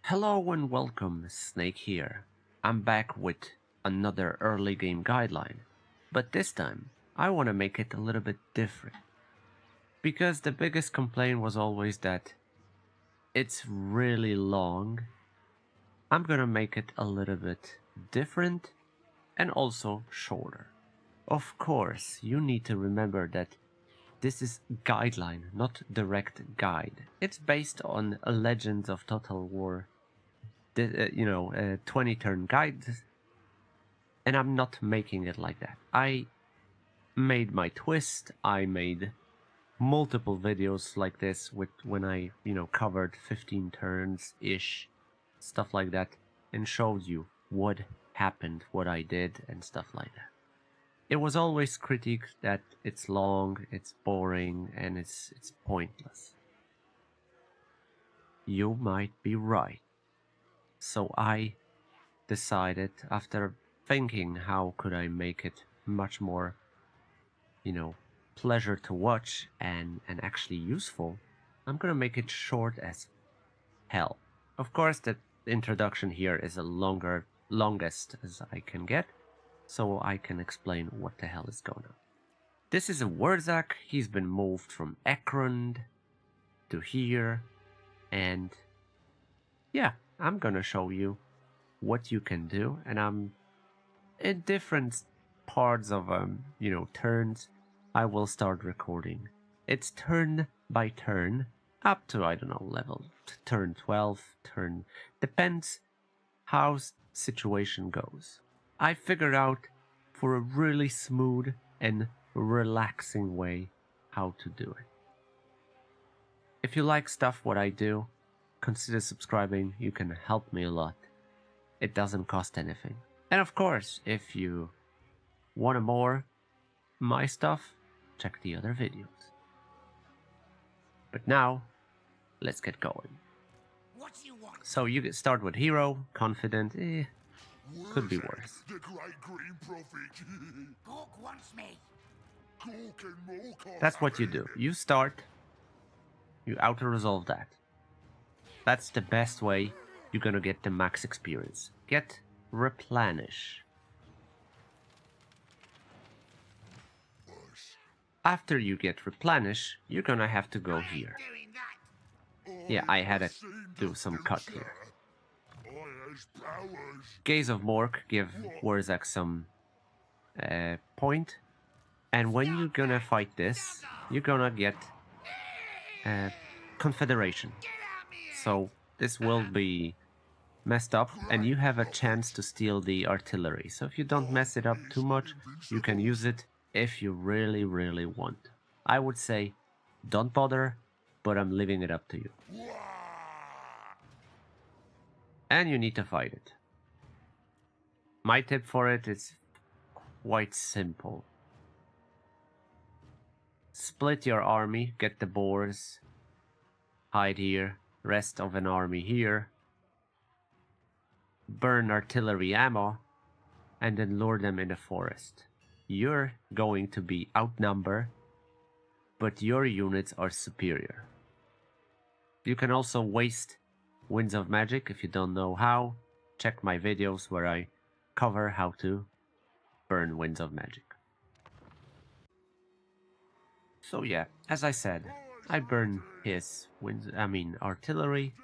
Hello and welcome, Snake here. I'm back with another early game guideline, but this time I want to make it a little bit different. Because the biggest complaint was always that it's really long. I'm gonna make it a little bit different and also shorter. Of course, you need to remember that this is guideline, not direct guide. It's based on a Legends of Total War 20 turn guide, and I'm not making it like that. I made my twist. I made multiple videos like this with when I covered 15 turns ish, stuff like that, and showed you what happened, what I did, and stuff like that. It was always critiqued that it's long, it's boring, and it's pointless. You might be right. So I decided, after thinking how could I make it much more, pleasure to watch and actually useful, I'm gonna make it short as hell. Of course, the introduction here is a longest as I can get, so I can explain what the hell is going on. This is a Wurrzag. He's been moved from Ekrund to here, and yeah, I'm gonna show you what you can do, and I'm in different parts of turns. I will start recording. It's turn by turn, up to I don't know level turn 12. Depends how situation goes. I figured out for a really smooth and relaxing way how to do it. If you like stuff what I do, consider subscribing. You can help me a lot. It doesn't cost anything. And of course, if you want more my stuff, check the other videos. But now, let's get going. What do you want? So you start with hero, confident, could be worse. The great green prophet. Gork wants me. Gork and Mork are That's what you do. You start, you auto-resolve that. That's the best way you're gonna get the max experience. Get replenish. After you get replenish, you're gonna have to go here. Doing that. Yeah, I had to do some cut here. I has powers. Gaze of Mork give Wurrzag some point, and when you're gonna fight this, you're gonna get Confederation. So this will be messed up, and you have a chance to steal the artillery. So if you don't mess it up too much, you can use it if you really, really want. I would say don't bother, but I'm leaving it up to you. And you need to fight it. My tip for it is quite simple. Split your army, get the boars, hide here, rest of an army here, burn artillery ammo, and then lure them in the forest. You're going to be outnumbered, but your units are superior. You can also waste Winds of Magic if you don't know how. Check my videos where I cover how to burn Winds of Magic. So yeah, as I said, I burn his artillery.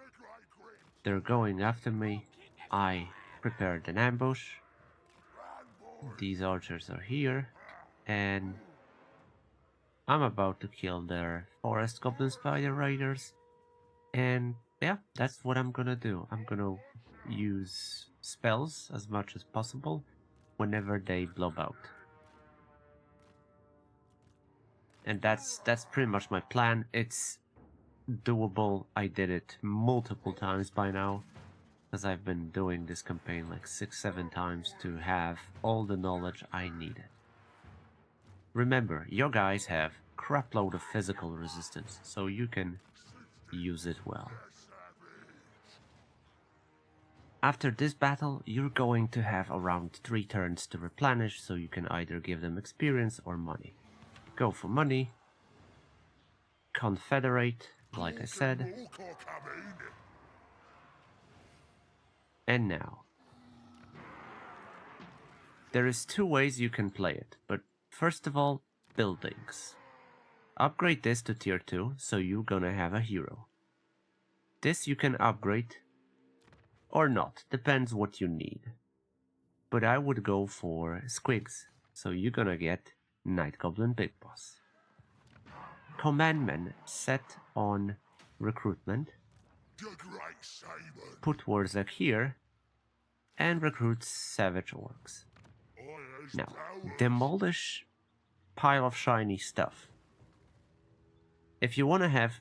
They're going after me. I prepared an ambush. These archers are here, and I'm about to kill their forest goblin spider raiders. And yeah, that's what I'm gonna do. I'm gonna use spells as much as possible whenever they blob out. And that's pretty much my plan. It's doable. I did it multiple times by now, as I've been doing this campaign like 6-7 times to have all the knowledge I needed. Remember, your guys have crapload of physical resistance, so you can use it well. After this battle, you're going to have around 3 turns to replenish, so you can either give them experience or money. Go for money, confederate, like I said, And now, there is two ways you can play it, but first of all, buildings. Upgrade this to tier 2, so you're gonna have a hero. This you can upgrade or not, depends what you need. But I would go for Squigs, so you're gonna get Night Goblin Big Boss. Commandment set on recruitment. The Great Shaman. Put Wurrzag here and recruit Savage Orcs. I has Now, powers. demolish pile of shiny stuff. If you want to have,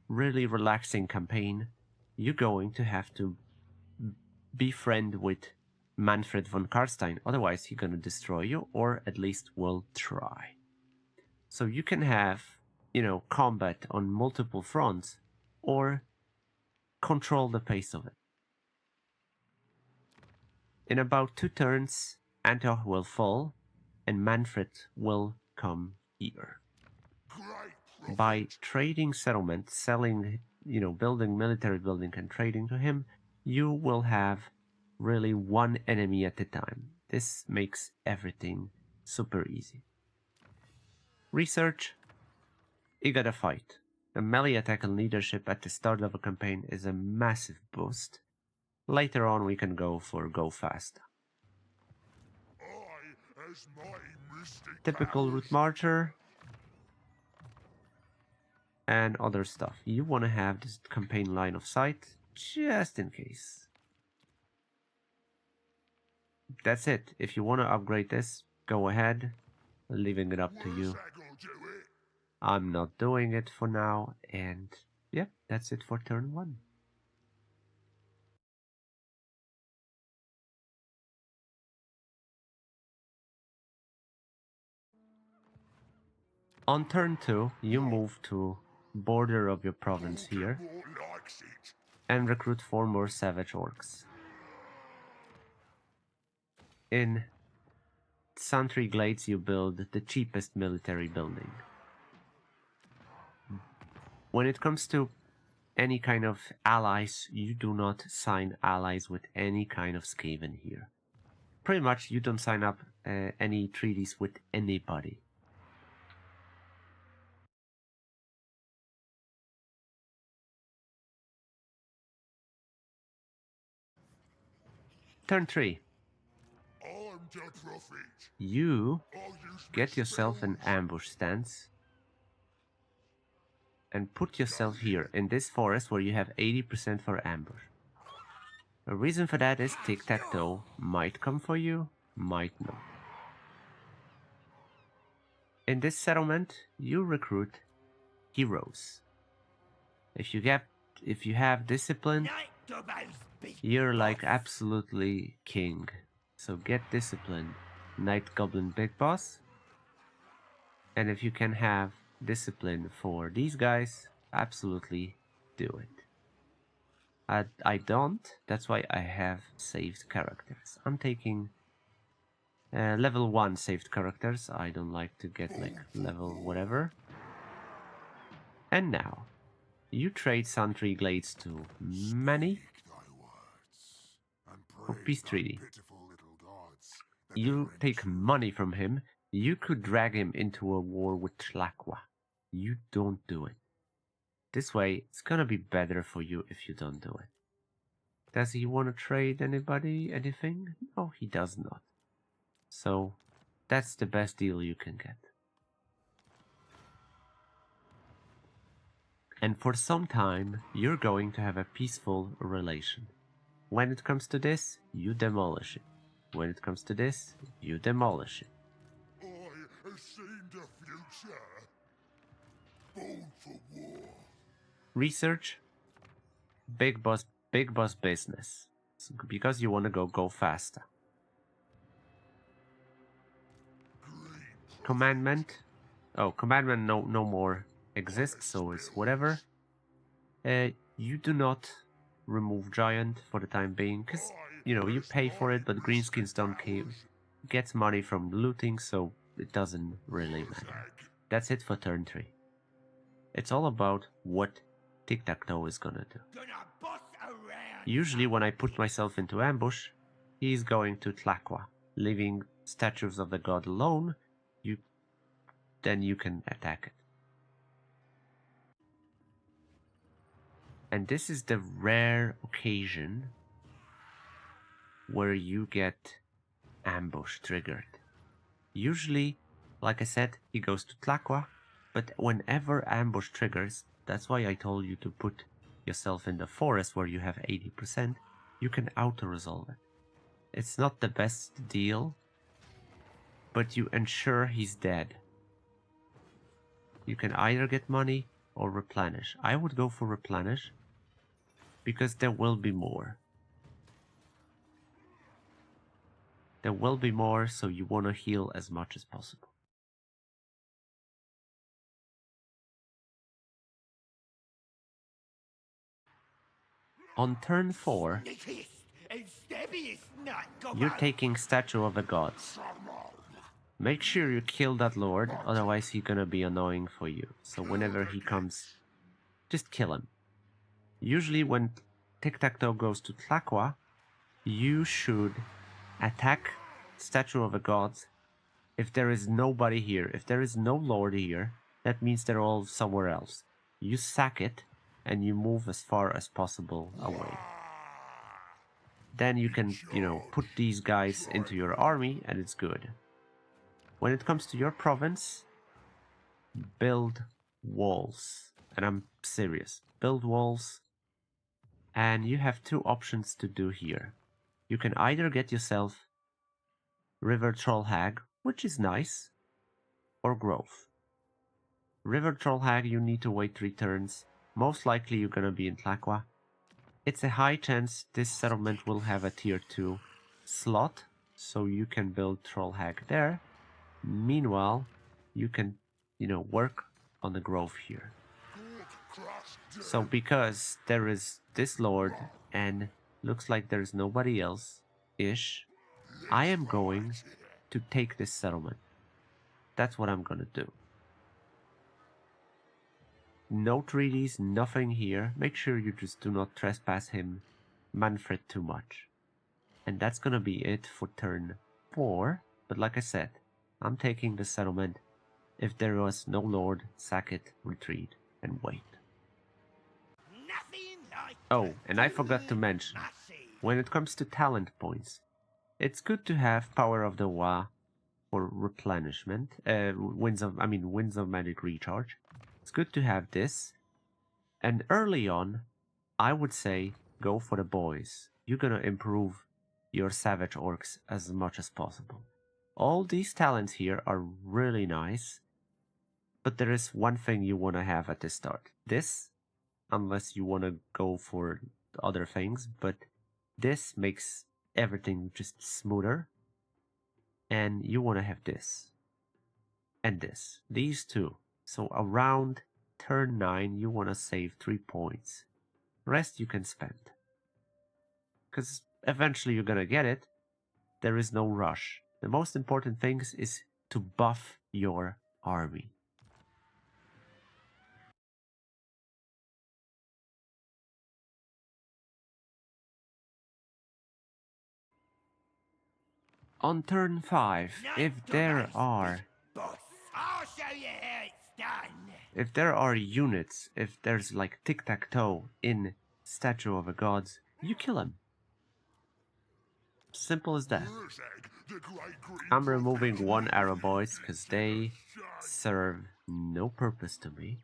really relaxing campaign, you're going to have to be friend with Manfred von Karstein, otherwise he's gonna destroy you, or at least will try. So you can have, combat on multiple fronts, or control the pace of it. In about 2 turns, Antioch will fall, and Manfred will come here. Great By prophet. trading settlement, selling, building military building and trading to him, you will have really one enemy at a time. This makes everything super easy. Research, you gotta fight. A melee attack and leadership at the start of a campaign is a massive boost. Later on we can go for go fast. I has mighty mystic Typical powers. route marcher and other stuff. You want to have this campaign line of sight just in case. That's it. If you want to upgrade this, go ahead. Leaving it up to you. Wurrzag will do it. I'm not doing it for now, and yep, that's it for turn 1. On turn 2, you move to border of your province here More likes it. and recruit 4 more Savage Orcs. In Santry Glades you build the cheapest military building. When it comes to any kind of allies, you do not sign allies with any kind of Skaven here. Pretty much you don't sign up any treaties with anybody. Turn 3. I'm the prophet. You I'll use get my yourself an spells. ambush stance and put yourself here in this forest where you have 80% for ambush. The reason for that is tic-tac-toe might come for you, might not. In this settlement, you recruit heroes. If you have discipline, Night Gobbo's big you're like boss. absolutely king. So get discipline, Night Goblin Big Boss. And if you can have discipline for these guys, absolutely do it. I don't, that's why I have saved characters. I'm taking level 1 saved characters. I don't like to get like level whatever. And now, you trade Santry Glades to Manny Thy words and for praise peace thy treaty. pitiful little gods that they You rent take true. money from him. You could drag him into a war with Tlaqua. You don't do it. This way, it's gonna be better for you if you don't do it. Does he want to trade anybody anything? No, he does not. So, that's the best deal you can get. And for some time, you're going to have a peaceful relation. When it comes to this, you demolish it. When it comes to this, you demolish it. I have seen the future. Born for war. Research, big boss business. Because you want to go faster. Commandment. Oh, commandment no more exists, so it's whatever. You do not remove giant for the time being, because you pay for it, but greenskins don't get money from looting, so it doesn't really matter. That's it for turn 3. It's all about what tic-tac-toe is gonna do. Gonna boss around. Usually when I put myself into ambush, he's going to Tlaqua, leaving statues of the god alone. Then you can attack it. And this is the rare occasion where you get ambush triggered. Usually, like I said, he goes to Tlaqua, but whenever ambush triggers, that's why I told you to put yourself in the forest where you have 80%, you can auto-resolve it. It's not the best deal, but you ensure he's dead. You can either get money or replenish. I would go for replenish, because there will be more. There will be more, so you want to heal as much as possible. On turn 4, you're taking Statue of the Gods. Make sure you kill that lord, otherwise he's gonna be annoying for you. So whenever he comes, just kill him. Usually when Tic-Tac-Toe goes to Tlaqua, you should attack Statue of the Gods. If there is nobody here, if there is no lord here, that means they're all somewhere else. You sack it, and you move as far as possible away. Then you can, put these guys into your army, and it's good. When it comes to your province, build walls. And I'm serious. Build walls. And you have two options to do here. You can either get yourself River Troll Hag, which is nice, or Growth. River Troll Hag, you need to wait 3 turns. Most likely you're gonna be in Tlaqua. It's a high chance this settlement will have a tier 2 slot, so you can build Troll Hag there. Meanwhile, you can, work on the growth here. So because there is this lord and looks like there's nobody else-ish, I am going to take this settlement. That's what I'm gonna do. No treaties, nothing here. Make sure you just do not trespass him, Manfred, too much. And that's gonna be it for turn 4. But like I said, I'm taking the settlement. If there was no lord, sack it, retreat, and wait. Oh, and I forgot to mention, when it comes to talent points, it's good to have Power of the Wa for replenishment, Winds of Magic Recharge. It's good to have this. And early on, I would say go for the boys. You're gonna improve your Savage Orcs as much as possible. All these talents here are really nice, but there is one thing you want to have at the start. This, unless you want to go for other things, but this makes everything just smoother. And you want to have this. And this. These two. So around turn 9, you want to save 3 points. Rest you can spend. Because eventually you're going to get it. There is no rush. The most important thing is to buff your army. On turn 5, if there are units, if there's like Tic-Tac-Toe in Statue of the Gods, you kill him. Simple as that. I'm removing 1 arrow boys because they serve no purpose to me.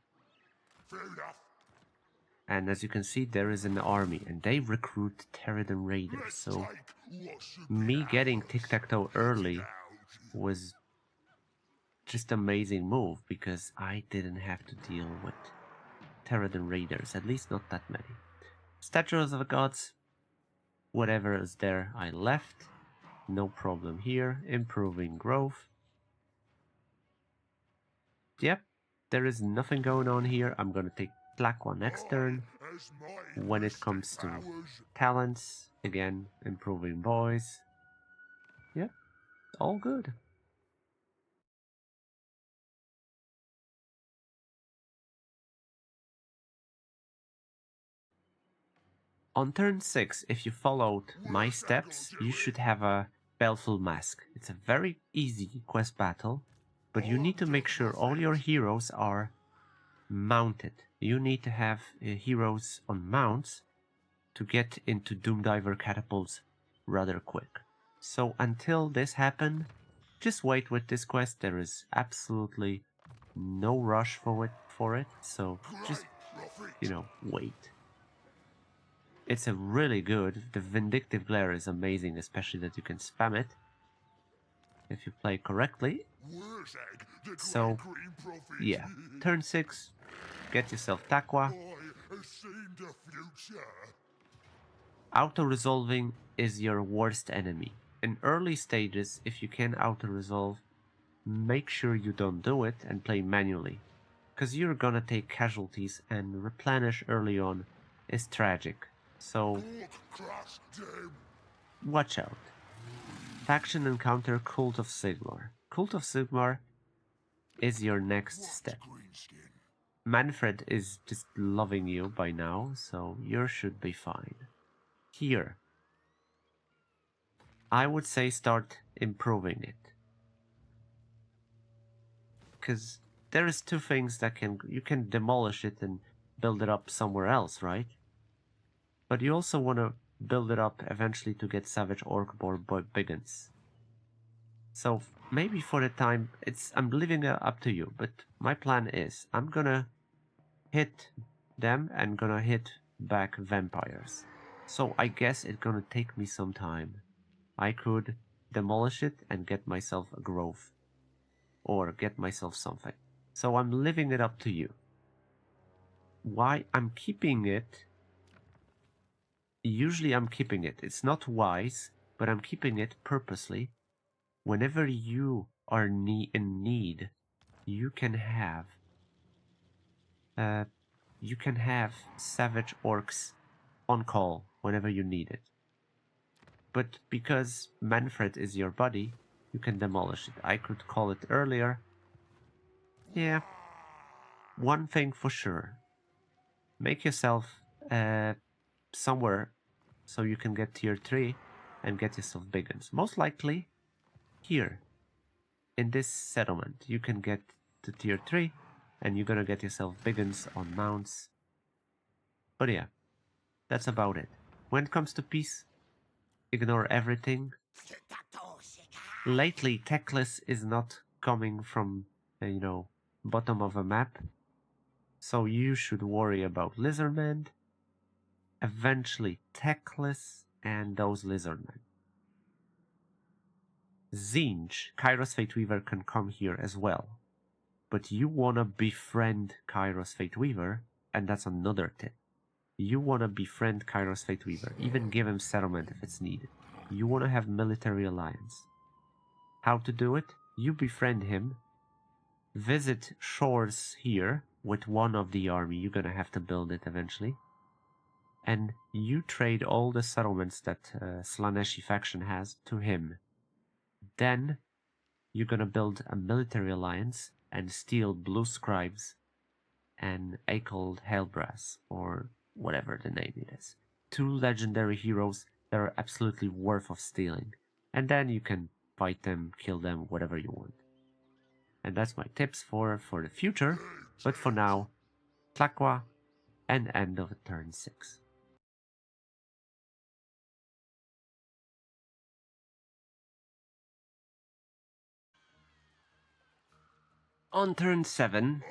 And as you can see, there is an army and they recruit Pterodon Raiders. So me getting Tic-Tac-Toe early was just amazing move because I didn't have to deal with Pterodon Raiders, at least not that many. Statues of the Gods, whatever is there I left, no problem here. Improving growth. Yep, there is nothing going on here. I'm gonna take Tlaqua next turn. When it comes to talents, again, improving boys. Yep, all good. On turn 6, if you followed my steps, you should have a Baleful Mask. It's a very easy quest battle, but you need to make sure all your heroes are mounted. You need to have heroes on mounts to get into Doomdiver catapults rather quick. So until this happens, just wait with this quest. There is absolutely no rush for it. So just, wait. It's a really good. The Vindictive Glare is amazing, especially that you can spam it if you play correctly. Wurrzag, the So, great green prophet. yeah. Turn 6, get yourself Takwa. I have seen the future. Auto-resolving is your worst enemy. In early stages, if you can auto-resolve, make sure you don't do it and play manually. Because you're gonna take casualties, and replenish early on is tragic. So, Crush them. watch out. Faction encounter Cult of Sigmar. Cult of Sigmar is your next step. Greenskin. Manfred is just loving you by now, so you should be fine. Here, I would say start improving it. Because there is two things that you can demolish it and build it up somewhere else, right? But you also want to build it up eventually to get Savage Orcborn Biggins. So maybe for the time, I'm leaving it up to you, but my plan is I'm gonna hit them and gonna hit back vampires. So I guess it's gonna take me some time. I could demolish it and get myself a growth. Or get myself something. So I'm leaving it up to you. Why I'm keeping it... Usually I'm keeping it. It's not wise, but I'm keeping it purposely. Whenever you are in need, you can have Savage Orcs on call whenever you need it. But because Manfred is your buddy, you can demolish it. I could call it earlier. Yeah. One thing for sure. Make yourself somewhere so you can get tier 3 and get yourself big ones. Most likely here in this settlement you can get to tier 3 and you're gonna get yourself big ones on mounts. But yeah, that's about it. When it comes to peace, ignore everything. Lately, Techless is not coming from, bottom of a map. So you should worry about Lizardmen, eventually Techless, and those Lizardmen. Zinj, Kairos Fateweaver can come here as well. But you wanna befriend Kairos Fateweaver, and that's another tip. You wanna befriend Kairos Fateweaver, even give him settlement if it's needed. You wanna have military alliance. How to do it? You befriend him, visit shores here with one of the army, you're gonna have to build it eventually, and you trade all the settlements that Slaneshi faction has to him. Then you're gonna build a military alliance and steal Blue Scribes and Akel Hailbrass, or whatever the name it is. 2 legendary heroes that are absolutely worth of stealing. And then you can fight them, kill them, whatever you want. And that's my tips for the future. But for now, Tlaqua and end of turn 6. On turn 7,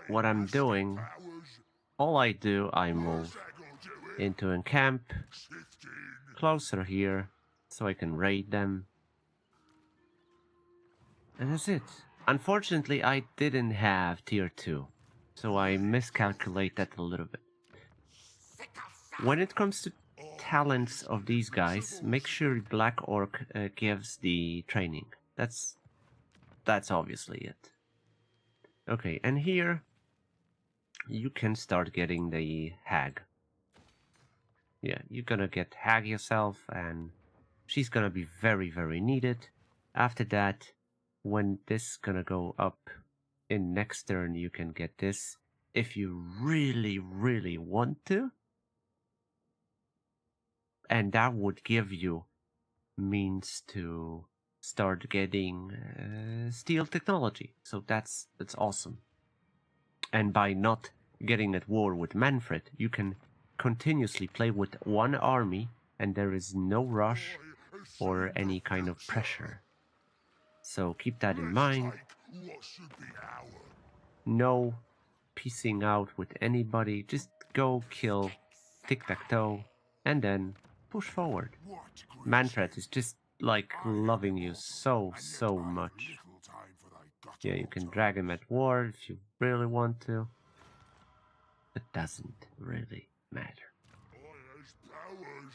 what I'm doing, all I do, I move into a camp closer here so I can raid them. And that's it. Unfortunately, I didn't have tier 2, so I miscalculated a little bit. When it comes to talents of these guys, make sure Black Orc gives the training. That's obviously it. Okay, and here you can start getting the Hag. Yeah, you're gonna get Hag yourself, and she's gonna be very, very needed. After that, when this gonna go up in next turn, you can get this if you really, really want to. And that would give you means to start getting steel technology. So that's awesome. And by not getting at war with Manfred, you can continuously play with one army, and there is no rush or any kind of pressure. So keep that in mind. What should be ours? No piecing out with anybody. Just go kill tic-tac-toe and then push forward. What Manfred is just like loving you so much. Yeah, you can drag him at war if you really want to. It doesn't really matter. His powers.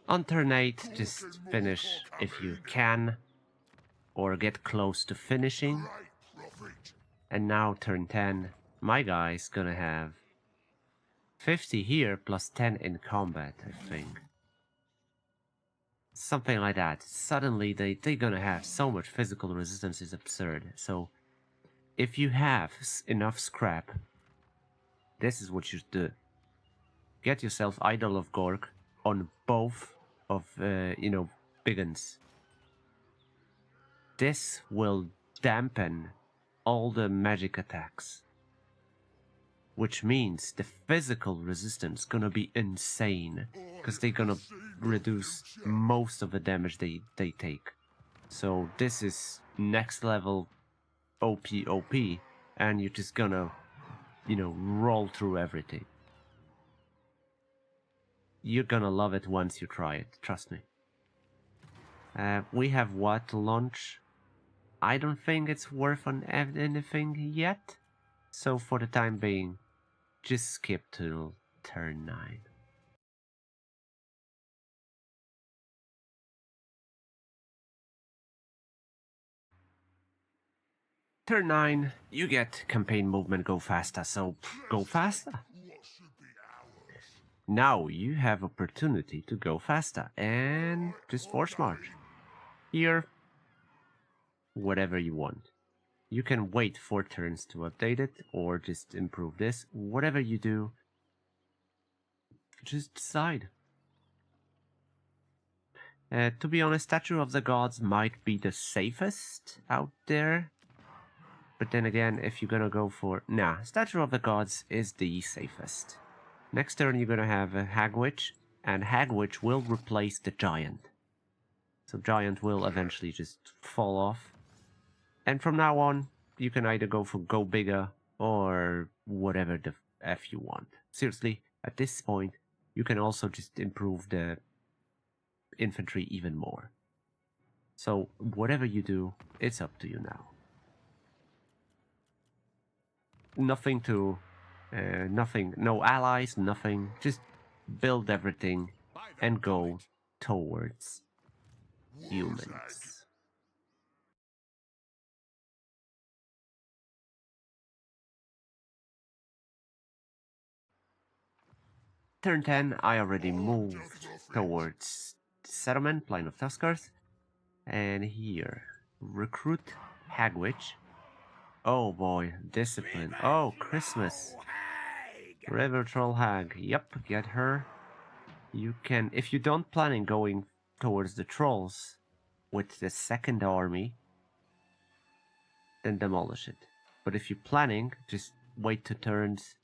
On turn 8, just finish if you can, or get close to finishing. Right, prophet. And now turn 10, my guy's gonna have 50 here plus 10 in combat, I think. Something like that. Suddenly they're gonna have so much physical resistance, is absurd. So if you have enough scrap, this is what you should do. Get yourself Idol of Gork on both of, big uns. This will dampen all the magic attacks. Which means the physical resistance gonna be insane. Because they're gonna reduce most of the damage they take. So this is next level OP, and you're just gonna, roll through everything. You're gonna love it once you try it, trust me. We have what to launch? I don't think it's worth on anything yet. So for the time being, just skip to turn 9. Turn 9, you get campaign movement go faster, so go faster. What should be ours? Now you have opportunity to go faster and just force march. Here, whatever you want. You can wait 4 turns to update it or just improve this. Whatever you do, just decide. To be honest, Statue of the Gods might be the safest out there. But then again, if you're gonna go for... Nah, Statue of the Gods is the safest. Next turn you're gonna have a Hagwitch, and Hagwitch will replace the Giant. So Giant will eventually just fall off. And from now on, you can either go for Go Bigger or whatever the F you want. Seriously, at this point, you can also just improve the infantry even more. So whatever you do, it's up to you now. Nothing to... nothing, no allies, nothing. Just build everything and go towards humans. Turn 10, I already moved towards settlement, Plain of Tuskers. And here, recruit Hagwitch. Oh boy, discipline. Oh, Christmas. River Troll Hag. Yep, get her. You can, if you don't plan on going towards the trolls with the second army, then demolish it. But if you're planning, just wait 2 turns,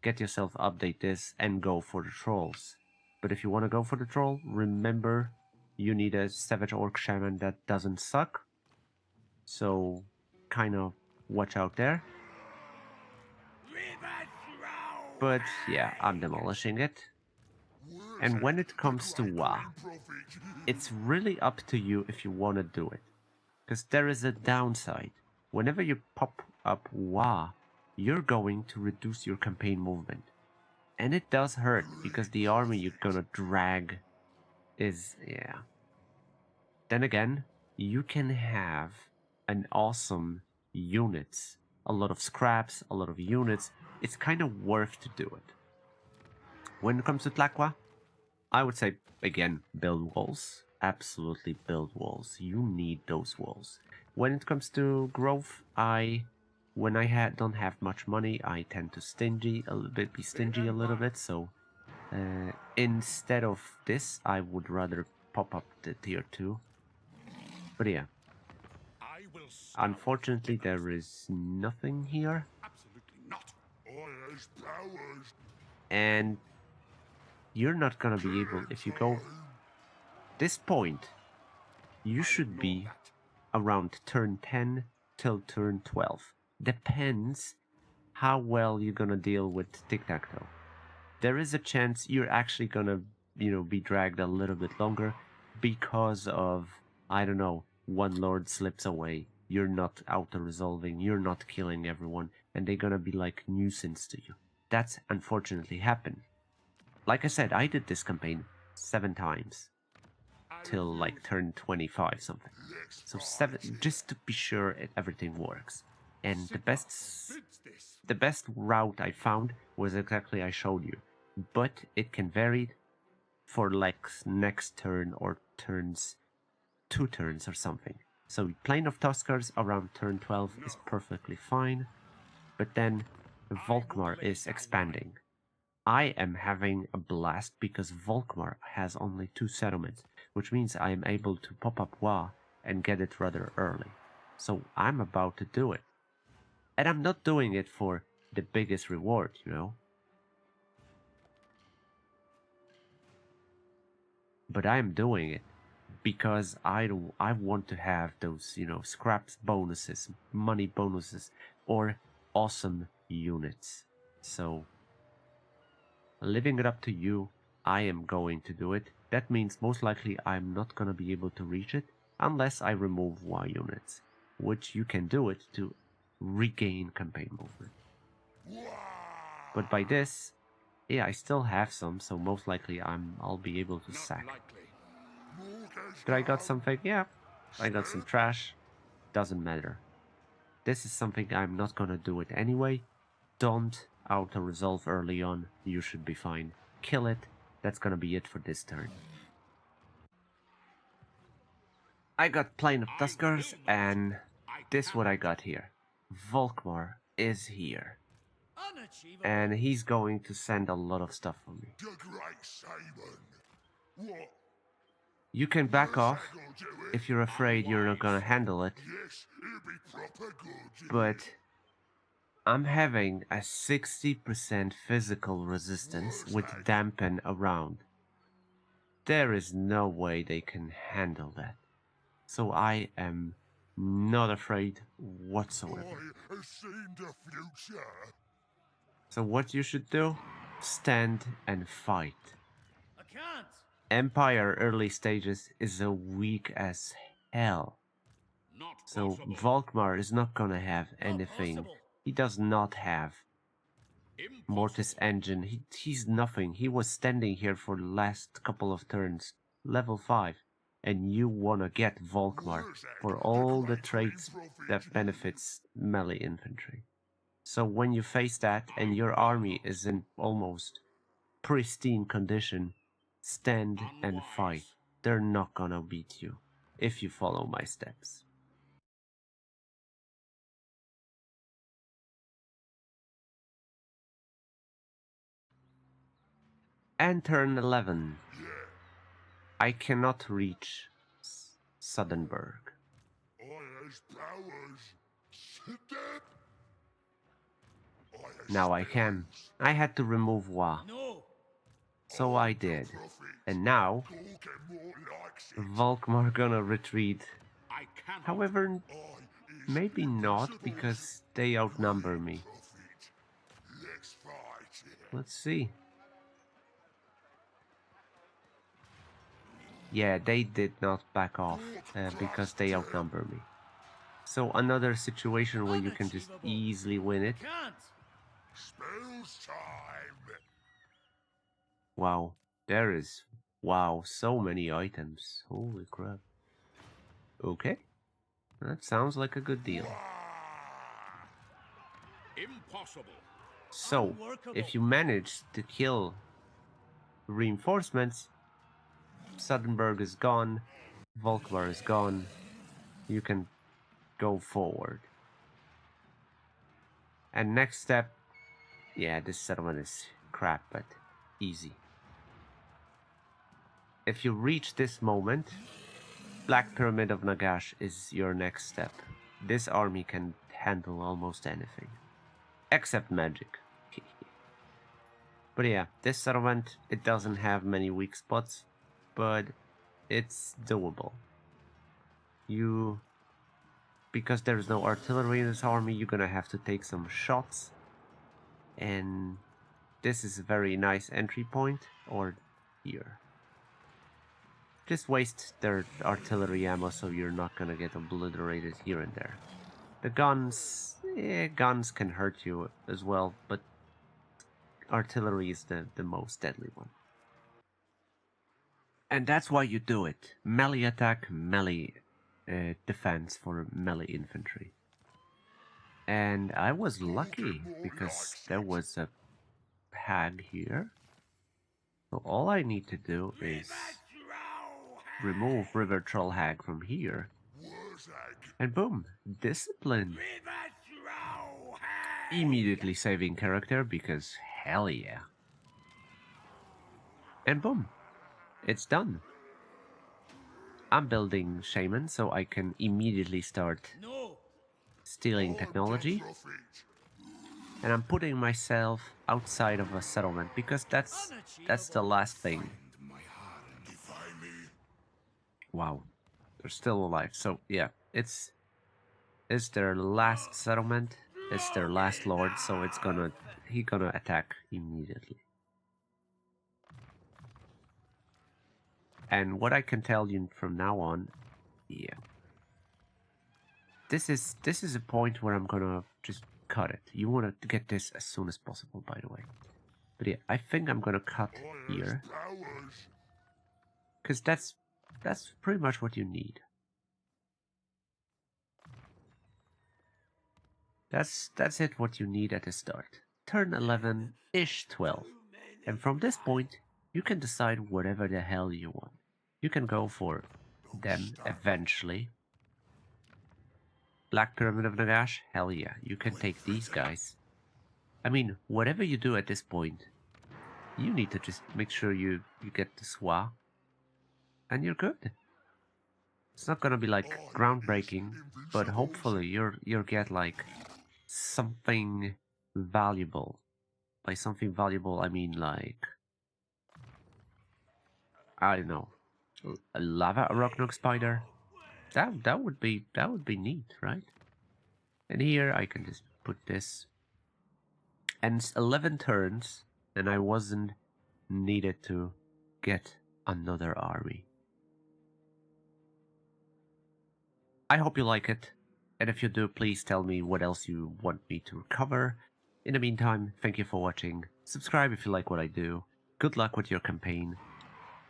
get yourself update this, and go for the trolls. But if you want to go for the troll, remember you need a Savage Orc Shaman that doesn't suck. So, kind of watch out there. But yeah, I'm demolishing it. And when it comes to Wa, it's really up to you if you want to do it. Because there is a downside. Whenever you pop up Wa, you're going to reduce your campaign movement. And it does hurt, because the army you're gonna drag is, yeah. Then again, you can have an awesome units. A lot of scraps, a lot of units. It's kind of worth to do it. When it comes to Tlaqua, I would say, again, build walls. absolutely build walls. You need those walls. When it comes to growth, when I don't have much money, I tend to be stingy a little bit. So instead of this, I would rather pop up the tier 2. But yeah, I will stop. unfortunately, there is nothing here, Absolutely not. I has powers. and you're not gonna be able. If you go this point, you should be around turn 10 till turn 12. Depends how well you're gonna deal with tic-tac-toe. There is a chance you're actually gonna, be dragged a little bit longer because of, I don't know, one lord slips away, you're not auto-resolving, you're not killing everyone, and they're gonna be like nuisance to you. That's unfortunately happened. Like I said, I did this campaign 7 times till like turn 25 something. So 7, just to be sure everything works. And the best route I found was exactly I showed you, but it can vary for like next turn or 2 turns or something. So Plane of Tuskars around turn 12 is perfectly fine, but then Volkmar is expanding. I am having a blast because Volkmar has only 2 settlements, which means I am able to pop up Wa and get it rather early. So I'm about to do it. And I'm not doing it for the biggest reward, But I'm doing it because I want to have those, scraps bonuses, money bonuses, or awesome units. So, leaving it up to you, I am going to do it. That means most likely I'm not gonna be able to reach it unless I remove Y units, which you can do it to regain campaign movement. But by this, yeah, I still have some, so most likely I'll be able to sack. Did I got something? Yeah, I got some trash. Doesn't matter. This is something I'm not gonna do it anyway. Don't auto-resolve early on. You should be fine. Kill it. That's gonna be it for this turn. I got Plane of Tuskars, and this what I got here. Volkmar is here. And he's going to send a lot of stuff for me. The Great Simon. What? You can back off if you're afraid you're not gonna handle it, Yes, it'll be proper good. but I'm having a 60% physical resistance with dampen around. There is no way they can handle that. So I am not afraid whatsoever. I have seen the future. So what you should do? Stand and fight. I can't. Empire early stages is a weak as hell. So Volkmar is not gonna have anything. He does not have Mortis Engine. He's nothing. He was standing here for the last couple of turns. Level 5. And you wanna get Volkmar for all the traits that benefits melee infantry. So when you face that and your army is in almost pristine condition, stand and fight. They're not gonna beat you if you follow my steps. And turn 11. I cannot reach Suddenburg. I has powers. Sit there. Now I can. I had to remove Wa. No. So I did. And now, Volkmar gonna retreat. However, maybe not, because they outnumber me. Let's fight. Let's see. Yeah, they did not back off because they outnumber me. So another situation where you can just easily win it. Can't. Spells time. Wow, wow, so many items. Holy crap. Okay, that sounds like a good deal. Impossible. So, if you manage to kill reinforcements, Suddenberg is gone. Volkvar is gone. You can go forward. And next step, yeah, this settlement is crap, but easy. If you reach this moment, Black Pyramid of Nagash is your next step. This army can handle almost anything. Except magic. But yeah, this settlement, it doesn't have many weak spots, but it's doable. Because there's no artillery in this army, you're gonna have to take some shots. And this is a very nice entry point, or here. Just waste their artillery ammo so you're not gonna get obliterated here and there. The guns, guns can hurt you as well, but artillery is the most deadly one. And that's why you do it. Melee attack, melee defense for melee infantry. And I was lucky because there was a hag here. So all I need to do is remove River Troll Hag from here. Wurrzag. And boom, discipline. Immediately saving character because hell yeah. And boom, it's done. I'm building Shaman so I can immediately start stealing technology. And I'm putting myself outside of a settlement because that's the last thing. Wow, they're still alive. So yeah, it's their last settlement. It's their last lord, so he's gonna attack immediately. And what I can tell you from now on, yeah, this is a point where I'm gonna just cut it. You want to get this as soon as possible, by the way. But yeah, I think I'm gonna cut here, because that's pretty much what you need. That's it what you need at the start. Turn 11-ish 12. And from this point, you can decide whatever the hell you want. You can go for them eventually. Black Pyramid of Nagash, hell yeah, you can take these guys. I mean, whatever you do at this point, you need to just make sure you get the SWA, and you're good. It's not gonna be like groundbreaking, but hopefully you'll get like something valuable. By something valuable, I mean like, I don't know, a lava Arachnok spider. That would be neat, right? And here I can just put this. And it's 11 turns, and I wasn't needed to get another army. I hope you like it, and if you do, please tell me what else you want me to cover. In the meantime, thank you for watching. Subscribe if you like what I do. Good luck with your campaign.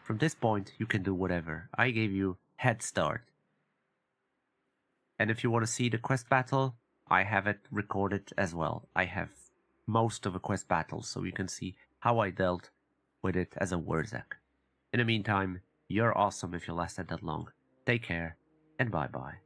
From this point, you can do whatever. I gave you head start. And if you want to see the quest battle, I have it recorded as well. I have most of a quest battle, so you can see how I dealt with it as a Wurrzag. In the meantime, you're awesome if you lasted that long. Take care, and bye-bye.